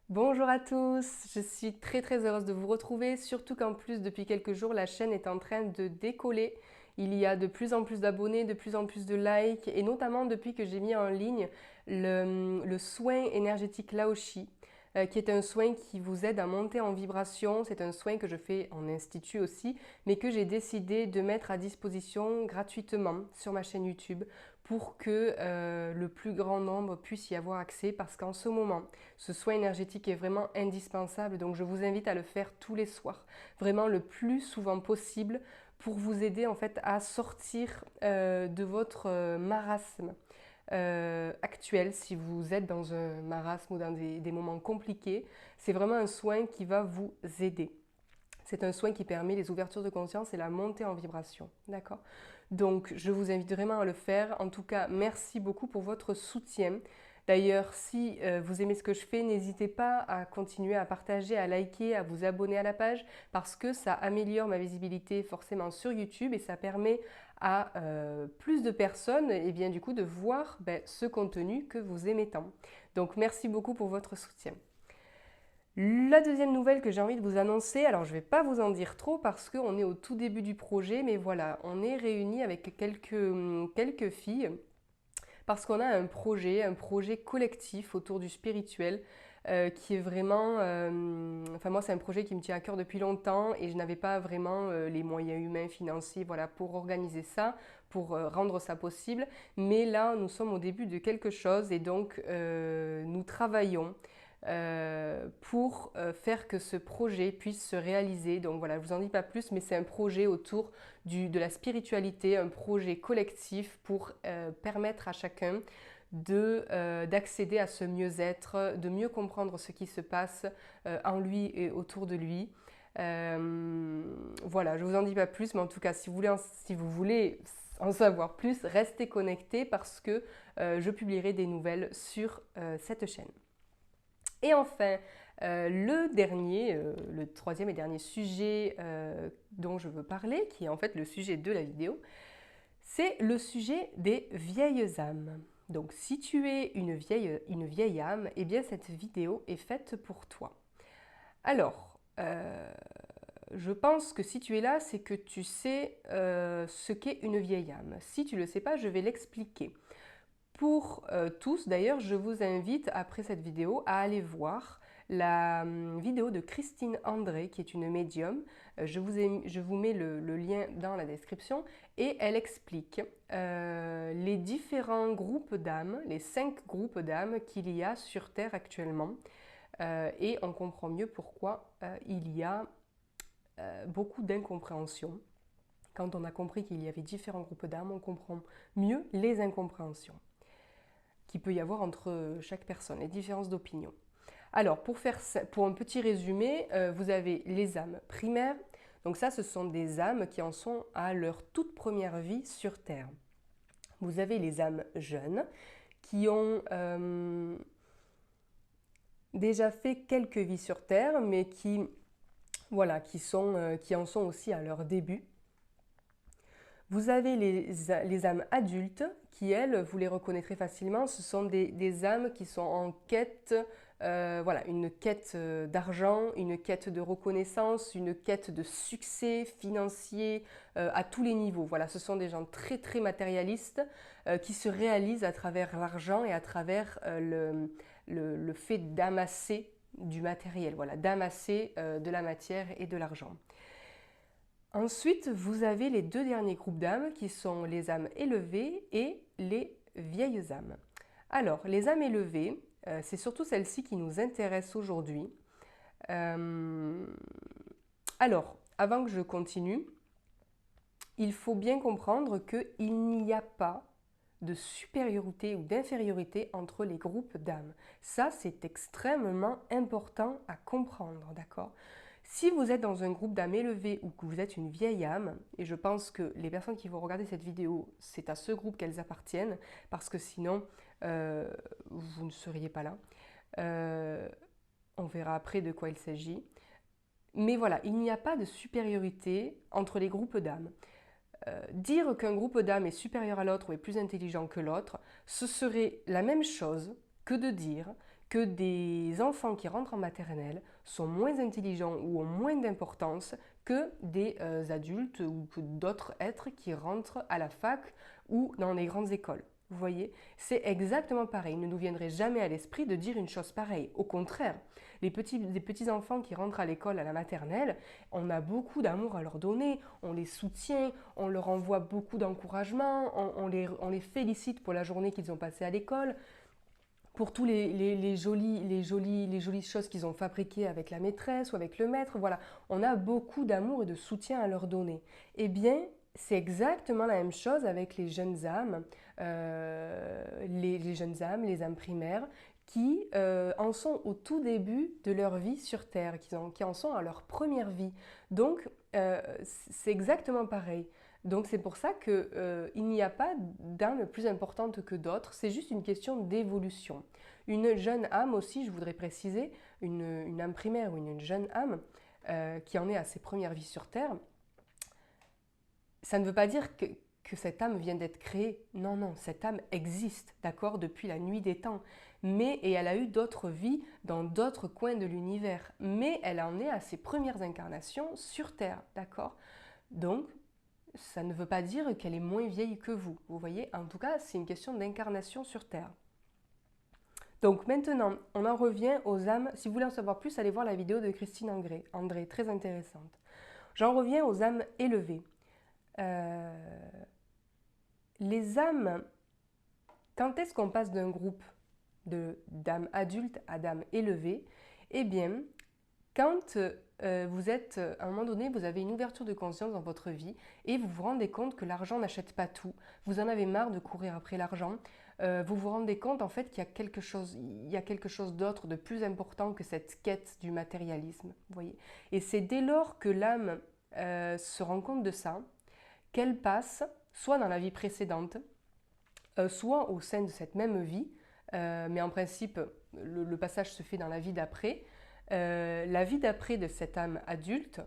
Bonjour à tous, je suis très heureuse de vous retrouver, surtout qu'en plus depuis quelques jours la chaîne est en train de décoller. Il y a de plus en plus d'abonnés, de plus en plus de likes et notamment depuis que j'ai mis en ligne le soin énergétique Laoshi, qui est un soin qui vous aide à monter en vibration. C'est un soin que je fais en institut aussi, mais que j'ai décidé de mettre à disposition gratuitement sur ma chaîne YouTube pour que le plus grand nombre puisse y avoir accès parce qu'en ce moment, ce soin énergétique est vraiment indispensable, donc je vous invite à le faire tous les soirs, vraiment le plus souvent possible pour vous aider en fait à sortir de votre marasme actuel. Si vous êtes dans un marasme ou dans des moments compliqués, c'est vraiment un soin qui va vous aider. C'est un soin qui permet les ouvertures de conscience et la montée en vibration. D'accord? Donc, je vous invite vraiment à le faire. En tout cas, merci beaucoup pour votre soutien. D'ailleurs, si vous aimez ce que je fais, n'hésitez pas à continuer à partager, à liker, à vous abonner à la page parce que ça améliore ma visibilité forcément sur YouTube et ça permet à plus de personnes et bien du coup de voir ce contenu que vous aimez tant. Donc, merci beaucoup pour votre soutien. La deuxième nouvelle que j'ai envie de vous annoncer, alors je ne vais pas vous en dire trop parce qu'on est au tout début du projet, mais voilà, on est réunis avec quelques filles parce qu'on a un projet collectif autour du spirituel qui est vraiment, enfin moi c'est un projet qui me tient à cœur depuis longtemps et je n'avais pas vraiment les moyens humains, financiers, voilà, pour organiser ça, pour rendre ça possible. Mais là, nous sommes au début de quelque chose et donc nous travaillons pour faire que ce projet puisse se réaliser. Donc voilà, je vous en dis pas plus, mais c'est un projet autour de la spiritualité, un projet collectif pour permettre à chacun d'accéder à ce mieux-être, de mieux comprendre ce qui se passe en lui et autour de lui. Voilà, je vous en dis pas plus, mais en tout cas, si vous voulez en savoir plus, restez connectés parce que je publierai des nouvelles sur cette chaîne. Et enfin, le troisième et dernier sujet dont je veux parler, qui est en fait le sujet de la vidéo, c'est le sujet des vieilles âmes. Donc si tu es une vieille âme, eh bien cette vidéo est faite pour toi. Alors, je pense que si tu es là, c'est que tu sais ce qu'est une vieille âme. Si tu ne le sais pas, je vais l'expliquer. Pour tous, d'ailleurs, je vous invite, après cette vidéo, à aller voir la vidéo de Christine André, qui est une médium. Je vous mets le lien dans la description et elle explique les différents groupes d'âmes, les 5 groupes d'âmes qu'il y a sur Terre actuellement. Et on comprend mieux pourquoi il y a beaucoup d'incompréhension. Quand on a compris qu'il y avait différents groupes d'âmes, on comprend mieux les incompréhensions qu'il peut y avoir entre chaque personne, les différences d'opinion. Alors, pour un petit résumé, vous avez les âmes primaires. Donc ça, ce sont des âmes qui en sont à leur toute première vie sur Terre. Vous avez les âmes jeunes qui ont déjà fait quelques vies sur Terre, mais voilà, qui en sont aussi à leur début. Vous avez les âmes adultes qui, elles, vous les reconnaîtrez facilement. Ce sont des âmes qui sont en quête, voilà, une quête d'argent, une quête de reconnaissance, une quête de succès financier à tous les niveaux. Voilà, ce sont des gens très matérialistes qui se réalisent à travers l'argent et à travers le fait d'amasser du matériel, voilà, d'amasser de la matière et de l'argent. Ensuite, vous avez les 2 derniers groupes d'âmes qui sont les âmes élevées et les vieilles âmes. Alors, les âmes élevées, c'est surtout celles-ci qui nous intéressent aujourd'hui. Alors, avant que je continue, il faut bien comprendre qu'il n'y a pas de supériorité ou d'infériorité entre les groupes d'âmes. Ça, c'est extrêmement important à comprendre, d'accord ? Si vous êtes dans un groupe d'âmes élevées ou que vous êtes une vieille âme, et je pense que les personnes qui vont regarder cette vidéo, c'est à ce groupe qu'elles appartiennent, parce que sinon, vous ne seriez pas là. On verra après de quoi il s'agit. Mais voilà, il n'y a pas de supériorité entre les groupes d'âmes. Dire qu'un groupe d'âmes est supérieur à l'autre ou est plus intelligent que l'autre, ce serait la même chose que de dire que des enfants qui rentrent en maternelle sont moins intelligents ou ont moins d'importance que des adultes ou que d'autres êtres qui rentrent à la fac ou dans les grandes écoles. Vous voyez, c'est exactement pareil. Il ne nous viendrait jamais à l'esprit de dire une chose pareille. Au contraire, les petits enfants qui rentrent à l'école, à la maternelle, on a beaucoup d'amour à leur donner, on les soutient, on leur envoie beaucoup d'encouragement, on les félicite pour la journée qu'ils ont passée à l'école, pour tous les jolies choses qu'ils ont fabriquées avec la maîtresse ou avec le maître. Voilà, on a beaucoup d'amour et de soutien à leur donner. Eh bien, c'est exactement la même chose avec les jeunes âmes, les âmes primaires, qui en sont au tout début de leur vie sur Terre, qui en sont à leur première vie. Donc, c'est exactement pareil. Donc c'est pour ça qu'il n'y a pas d'âme plus importante que d'autres, c'est juste une question d'évolution. Une jeune âme aussi, je voudrais préciser, une âme primaire ou une jeune âme qui en est à ses premières vies sur Terre, ça ne veut pas dire que cette âme vient d'être créée. Non, non, cette âme existe, d'accord, depuis la nuit des temps. Et elle a eu d'autres vies dans d'autres coins de l'univers. Mais elle en est à ses premières incarnations sur Terre, d'accord. Donc, ça ne veut pas dire qu'elle est moins vieille que vous. Vous voyez, en tout cas, c'est une question d'incarnation sur Terre. Donc maintenant, on en revient aux âmes. Si vous voulez en savoir plus, allez voir la vidéo de Christine André, très intéressante. J'en reviens aux âmes élevées. Les âmes, quand est-ce qu'on passe d'un groupe d'âmes adultes à d'âmes élevées? Eh bien, quand vous êtes, à un moment donné, vous avez une ouverture de conscience dans votre vie et vous vous rendez compte que l'argent n'achète pas tout, vous en avez marre de courir après l'argent, vous vous rendez compte en fait qu'il y a quelque chose d'autre de plus important que cette quête du matérialisme, vous voyez. Et c'est dès lors que l'âme se rend compte de ça, qu'elle passe, soit dans la vie précédente, soit au sein de cette même vie, mais en principe, le passage se fait dans la vie d'après. La vie d'après de cette âme adulte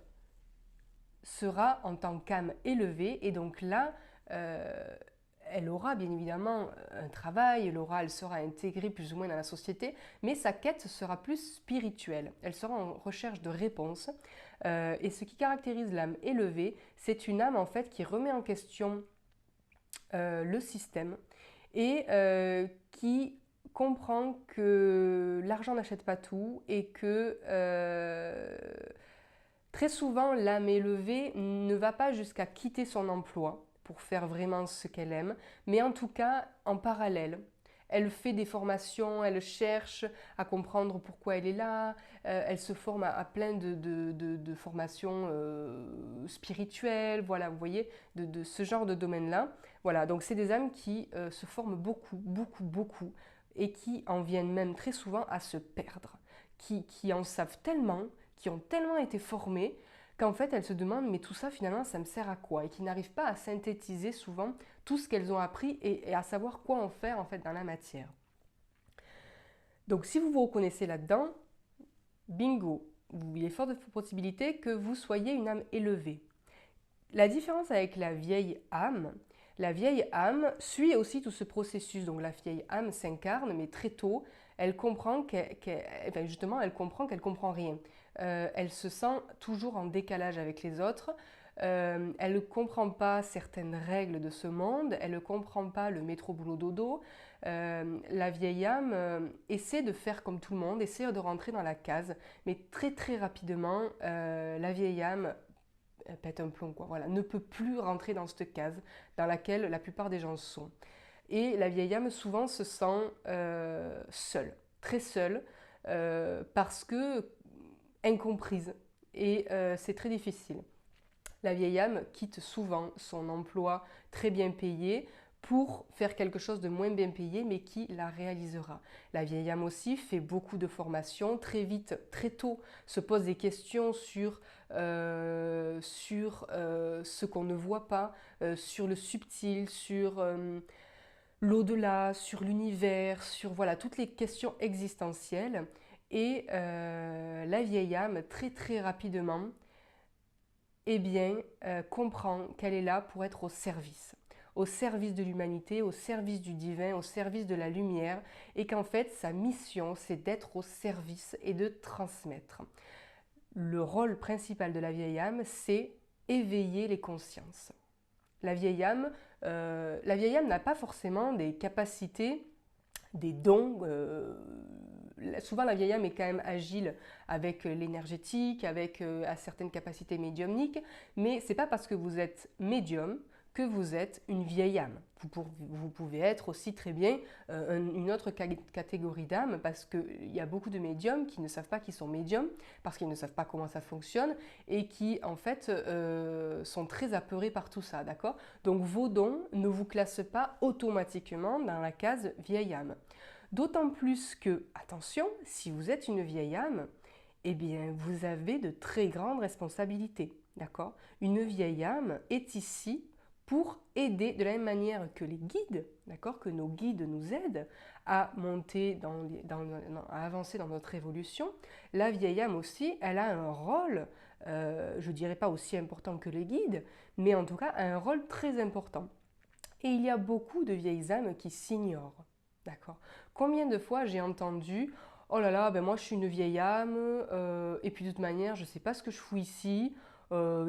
sera en tant qu'âme élevée, et donc là, elle aura bien évidemment un travail, elle sera intégrée plus ou moins dans la société, mais sa quête sera plus spirituelle. Elle sera en recherche de réponses. Et ce qui caractérise l'âme élevée, c'est une âme en fait qui remet en question le système et qui comprend que l'argent n'achète pas tout et que très souvent l'âme élevée ne va pas jusqu'à quitter son emploi pour faire vraiment ce qu'elle aime, mais en tout cas en parallèle. Elle fait des formations, elle cherche à comprendre pourquoi elle est là, elle se forme à plein de formations spirituelles, voilà, vous voyez, de ce genre de domaine-là. Voilà, donc c'est des âmes qui se forment beaucoup, et qui en viennent même très souvent à se perdre, qui en savent tellement, qui ont tellement été formées, qu'en fait elles se demandent mais tout ça finalement ça me sert à quoi, et qui n'arrivent pas à synthétiser souvent tout ce qu'elles ont appris et à savoir quoi en faire en fait dans la matière. Donc si vous vous reconnaissez là-dedans, bingo, il est fort de possibilité que vous soyez une âme élevée. La différence avec la vieille âme suit aussi tout ce processus. Donc la vieille âme s'incarne, mais très tôt, elle comprend elle comprend qu'elle comprend rien. Elle se sent toujours en décalage avec les autres. Elle ne comprend pas certaines règles de ce monde. Elle ne comprend pas le métro boulot dodo. La vieille âme essaie de faire comme tout le monde, essaie de rentrer dans la case, mais très rapidement, la vieille âme pète un plomb, quoi. Voilà, ne peut plus rentrer dans cette case dans laquelle la plupart des gens sont. Et la vieille âme souvent se sent seule, très seule, parce que incomprise. Et c'est très difficile. La vieille âme quitte souvent son emploi très bien payé pour faire quelque chose de moins bien payé, mais qui la réalisera. La vieille âme aussi fait beaucoup de formations, très vite, très tôt, se pose des questions sur ce qu'on ne voit pas, sur le subtil, sur l'au-delà, sur l'univers, sur voilà, toutes les questions existentielles. Et la vieille âme, très rapidement, eh bien, comprend qu'elle est là pour être au service. au service de l'humanité, au service du divin, au service de la lumière, et qu'en fait sa mission c'est d'être au service et de transmettre. Le rôle principal de la vieille âme, c'est éveiller les consciences. La vieille âme n'a pas forcément des capacités, des dons. Souvent, la vieille âme est quand même agile avec l'énergétique, avec certaines capacités médiumniques, mais c'est pas parce que vous êtes médium que vous êtes une vieille âme. Vous pouvez être aussi très bien une autre catégorie d'âme, parce qu'il y a beaucoup de médiums qui ne savent pas qu'ils sont médiums, parce qu'ils ne savent pas comment ça fonctionne, et qui en fait sont très apeurés par tout ça, d'accord? Donc vos dons ne vous classent pas automatiquement dans la case vieille âme. D'autant plus que, attention, si vous êtes une vieille âme, eh bien vous avez de très grandes responsabilités, d'accord? Une vieille âme est ici pour aider de la même manière que les guides, d'accord, que nos guides nous aident à monter, à avancer dans notre évolution. La vieille âme aussi, elle a un rôle, je ne dirais pas aussi important que les guides, mais en tout cas un rôle très important. Et il y a beaucoup de vieilles âmes qui s'ignorent, d'accord. Combien de fois j'ai entendu « Oh là là, ben moi je suis une vieille âme, et puis de toute manière je ne sais pas ce que je fous ici ».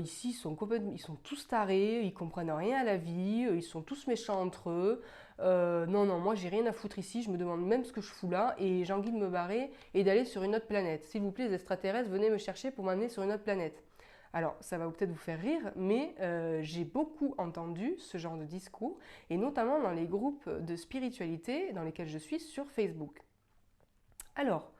Ici, ils sont tous tarés, ils comprennent rien à la vie, ils sont tous méchants entre eux. Non, non, moi j'ai rien à foutre ici, je me demande même ce que je fous là et j'ai envie de me barrer et d'aller sur une autre planète. S'il vous plaît, les extraterrestres, venez me chercher pour m'amener sur une autre planète. Alors, ça va peut-être vous faire rire, mais j'ai beaucoup entendu ce genre de discours, et notamment dans les groupes de spiritualité dans lesquels je suis sur Facebook. Alors,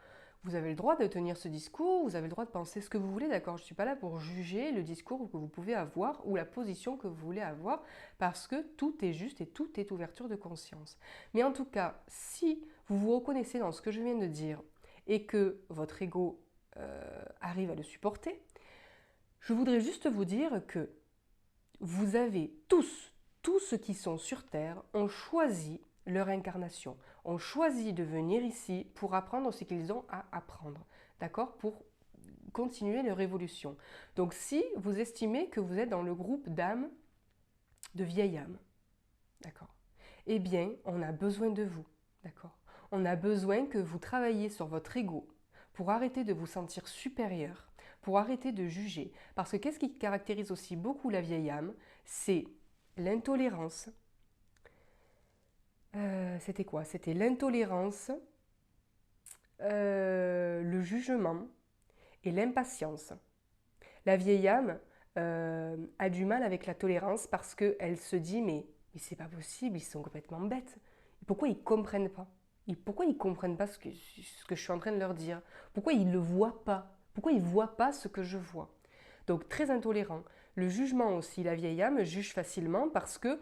vous avez le droit de tenir ce discours, vous avez le droit de penser ce que vous voulez, d'accord? Je ne suis pas là pour juger le discours que vous pouvez avoir ou la position que vous voulez avoir, parce que tout est juste et tout est ouverture de conscience. Mais en tout cas, si vous vous reconnaissez dans ce que je viens de dire et que votre ego arrive à le supporter, je voudrais juste vous dire que vous avez tous ceux qui sont sur Terre ont choisi leur incarnation, ont choisi de venir ici pour apprendre ce qu'ils ont à apprendre, d'accord? Pour continuer leur évolution. Donc si vous estimez que vous êtes dans le groupe d'âmes, de vieilles âmes, d'accord? Eh bien, on a besoin de vous, d'accord? On a besoin que vous travailliez sur votre ego pour arrêter de vous sentir supérieur, pour arrêter de juger. Parce que qu'est-ce qui caractérise aussi beaucoup la vieille âme? C'est l'intolérance. C'était quoi? C'était l'intolérance, le jugement et l'impatience. La vieille âme a du mal avec la tolérance parce qu'elle se dit mais c'est pas possible, ils sont complètement bêtes. Pourquoi ils comprennent pas? Pourquoi ils comprennent pas ce que je suis en train de leur dire? Pourquoi ils le voient pas? Pourquoi ils voient pas ce que je vois? Donc très intolérant. Le jugement aussi, la vieille âme juge facilement parce que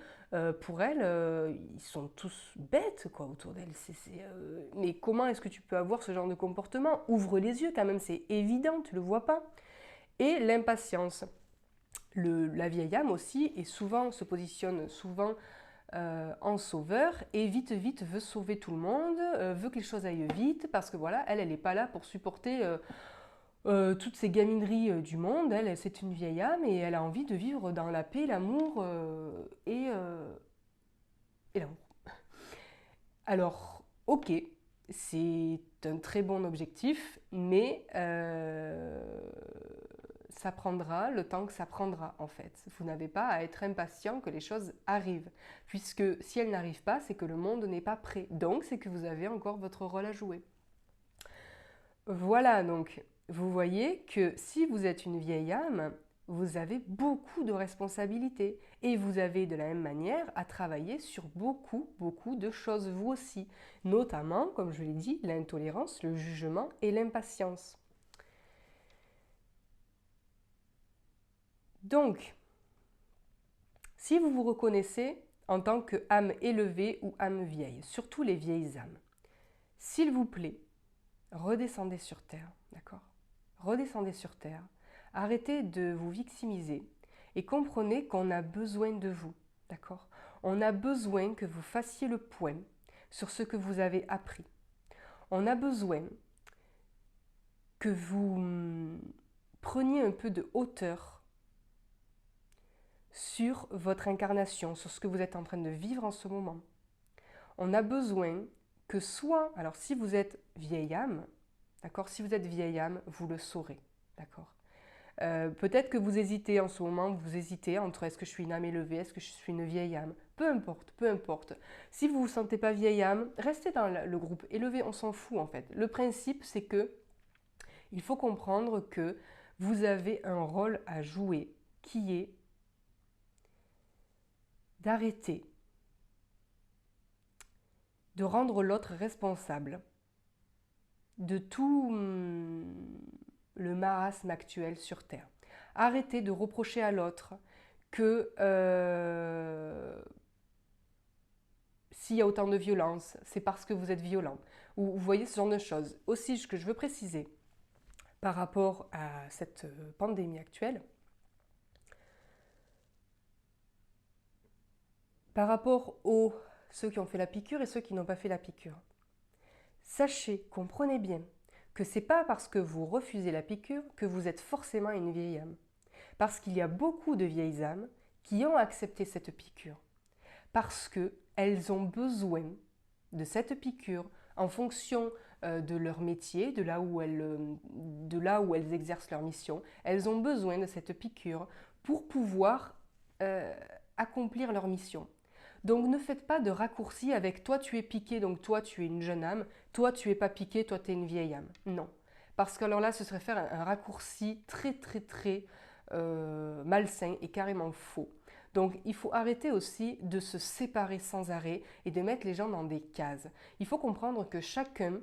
pour elle, ils sont tous bêtes quoi, autour d'elle. Mais comment est-ce que tu peux avoir ce genre de comportement? Ouvre les yeux quand même, c'est évident, tu le vois pas. Et l'impatience. La vieille âme aussi se positionne souvent en sauveur et vite veut sauver tout le monde, veut que les choses aillent vite parce que voilà, elle n'est pas là pour supporter toutes ces gamineries du monde. C'est une vieille âme et elle a envie de vivre dans la paix, l'amour et l'amour. Alors, ok, c'est un très bon objectif, mais ça prendra le temps que ça prendra en fait. Vous n'avez pas à être impatient que les choses arrivent, puisque si elles n'arrivent pas, c'est que le monde n'est pas prêt. Donc c'est que vous avez encore votre rôle à jouer. Voilà, donc vous voyez que si vous êtes une vieille âme, vous avez beaucoup de responsabilités et vous avez de la même manière à travailler sur beaucoup de choses vous aussi, notamment, comme je l'ai dit, l'intolérance, le jugement et l'impatience. Donc, si vous vous reconnaissez en tant que âme élevée ou âme vieille, surtout les vieilles âmes, s'il vous plaît, redescendez sur Terre, d'accord? Redescendez sur Terre, arrêtez de vous victimiser et comprenez qu'on a besoin de vous, d'accord? On a besoin que vous fassiez le point sur ce que vous avez appris. On a besoin que vous preniez un peu de hauteur sur votre incarnation, sur ce que vous êtes en train de vivre en ce moment. On a besoin que soit, alors si vous êtes vieille âme, d'accord, si vous êtes vieille âme, vous le saurez, d'accord. Peut-être que vous hésitez en ce moment, vous hésitez entre est-ce que je suis une âme élevée, est-ce que je suis une vieille âme. Peu importe, peu importe. Si vous ne vous sentez pas vieille âme, restez dans le groupe élevé, on s'en fout en fait. Le principe, c'est que il faut comprendre que vous avez un rôle à jouer qui est d'arrêter de rendre l'autre responsable de tout le marasme actuel sur Terre. Arrêtez de reprocher à l'autre que s'il y a autant de violence, c'est parce que vous êtes violent. Ou vous voyez ce genre de choses. Aussi, ce que je veux préciser par rapport à cette pandémie actuelle, par rapport aux ceux qui ont fait la piqûre et ceux qui n'ont pas fait la piqûre. Sachez, comprenez bien, que c'est pas parce que vous refusez la piqûre que vous êtes forcément une vieille âme. Parce qu'il y a beaucoup de vieilles âmes qui ont accepté cette piqûre. Parce qu'elles ont besoin de cette piqûre en fonction de leur métier, de là où elles exercent leur mission. Elles ont besoin de cette piqûre pour pouvoir accomplir leur mission. Donc ne faites pas de raccourcis avec toi tu es piqué, donc toi tu es une jeune âme, toi tu es pas piqué, toi tu es une vieille âme. Non. Parce que alors là, ce serait faire un raccourci très malsain et carrément faux. Donc il faut arrêter aussi de se séparer sans arrêt et de mettre les gens dans des cases. Il faut comprendre que chacun,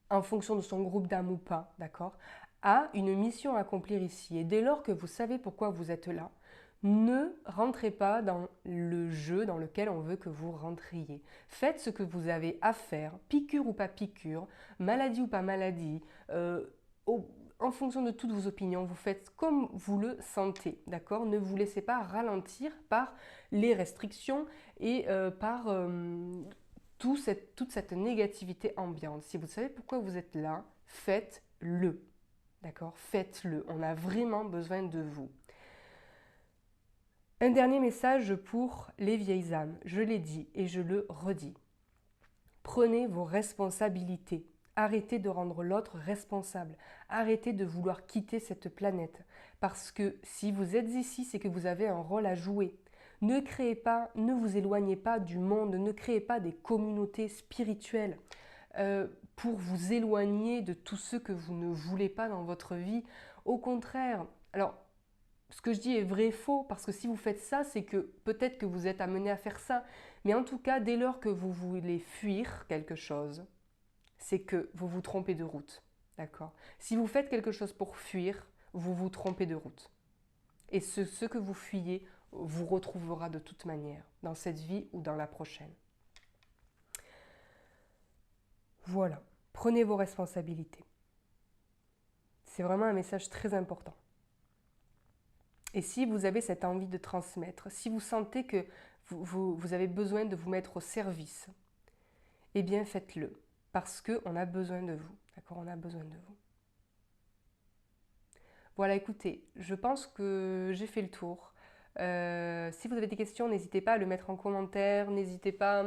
en fonction de son groupe d'âme ou pas, d'accord, a une mission à accomplir ici. Et dès lors que vous savez pourquoi vous êtes là, ne rentrez pas dans le jeu dans lequel on veut que vous rentriez. Faites ce que vous avez à faire, piqûre ou pas piqûre, maladie ou pas maladie, en fonction de toutes vos opinions, vous faites comme vous le sentez, d'accord? Ne vous laissez pas ralentir par les restrictions et par toute cette négativité ambiante. Si vous savez pourquoi vous êtes là, faites-le, d'accord? Faites-le, on a vraiment besoin de vous. Un dernier message pour les vieilles âmes, je l'ai dit et je le redis. Prenez vos responsabilités. Arrêtez de rendre l'autre responsable. Arrêtez de vouloir quitter cette planète. Parce que si vous êtes ici, c'est que vous avez un rôle à jouer. Ne créez pas, ne vous éloignez pas du monde, ne créez pas des communautés spirituelles pour vous éloigner de tout ce que vous ne voulez pas dans votre vie. Au contraire, alors ce que je dis est vrai et faux, parce que si vous faites ça, c'est que peut-être que vous êtes amené à faire ça. Mais en tout cas, dès lors que vous voulez fuir quelque chose, c'est que vous vous trompez de route. D'accord? Si vous faites quelque chose pour fuir, vous vous trompez de route. Et ce que vous fuyez vous retrouvera de toute manière, dans cette vie ou dans la prochaine. Voilà. Prenez vos responsabilités. C'est vraiment un message très important. Et si vous avez cette envie de transmettre, si vous sentez que vous avez besoin de vous mettre au service, eh bien faites-le, parce qu'on a besoin de vous, d'accord? On a besoin de vous. Voilà, écoutez, je pense que j'ai fait le tour. Si vous avez des questions, n'hésitez pas à le mettre en commentaire, n'hésitez pas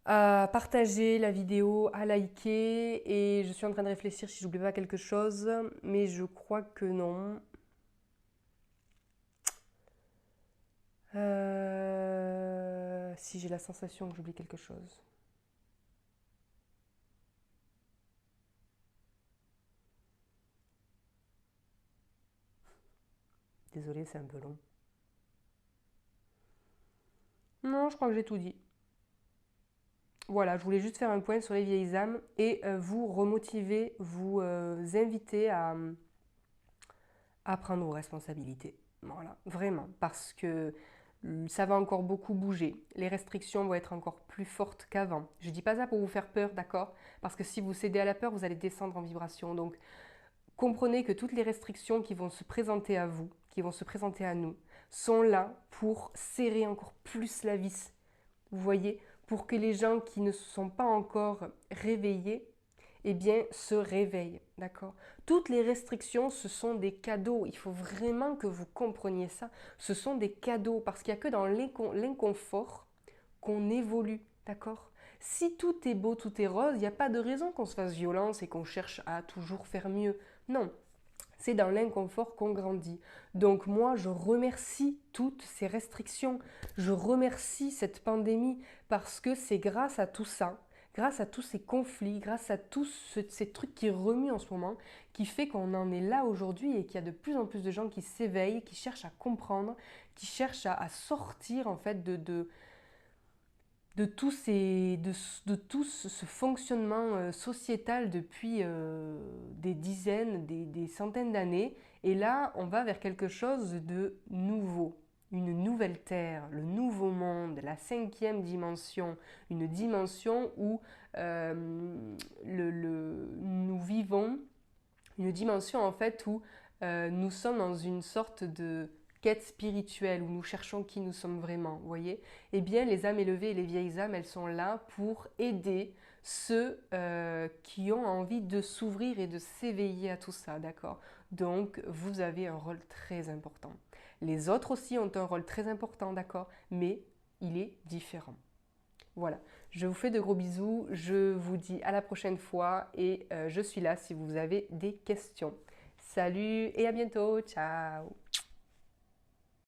à partager la vidéo, à liker, et je suis en train de réfléchir si j'oublie pas quelque chose, mais je crois que non. Si j'ai la sensation que j'oublie quelque chose. Désolée, c'est un peu long. Non, je crois que j'ai tout dit. Voilà, je voulais juste faire un point sur les vieilles âmes et vous remotiver, vous inviter à prendre vos responsabilités. Voilà, vraiment, parce que ça va encore beaucoup bouger. Les restrictions vont être encore plus fortes qu'avant. Je ne dis pas ça pour vous faire peur, d'accord? Parce que si vous cédez à la peur, vous allez descendre en vibration. Donc, comprenez que toutes les restrictions qui vont se présenter à vous, qui vont se présenter à nous, sont là pour serrer encore plus la vis. Vous voyez, pour que les gens qui ne se sont pas encore réveillés, eh bien, se réveille, d'accord? Toutes les restrictions, ce sont des cadeaux. Il faut vraiment que vous compreniez ça. Ce sont des cadeaux parce qu'il n'y a que dans l'inconfort qu'on évolue, d'accord? Si tout est beau, tout est rose, il n'y a pas de raison qu'on se fasse violence et qu'on cherche à toujours faire mieux. Non, c'est dans l'inconfort qu'on grandit. Donc moi, je remercie toutes ces restrictions. Je remercie cette pandémie parce que c'est grâce à tout ça, grâce à tous ces conflits, grâce à tous ces trucs qui remuent en ce moment, qui fait qu'on en est là aujourd'hui et qu'il y a de plus en plus de gens qui s'éveillent, qui cherchent à comprendre, qui cherchent à sortir en fait de tout ce fonctionnement sociétal depuis des dizaines, des centaines d'années. Et là, on va vers quelque chose de nouveau, une nouvelle terre, le nouveau monde, la cinquième dimension, une dimension où nous vivons, une dimension en fait où nous sommes dans une sorte de quête spirituelle, où nous cherchons qui nous sommes vraiment, vous voyez? Eh bien, les âmes élevées et les vieilles âmes, elles sont là pour aider ceux qui ont envie de s'ouvrir et de s'éveiller à tout ça, d'accord? Donc, vous avez un rôle très important. Les autres aussi ont un rôle très important, d'accord? Mais il est différent. Voilà, je vous fais de gros bisous, je vous dis à la prochaine fois et je suis là si vous avez des questions. Salut et à bientôt, ciao!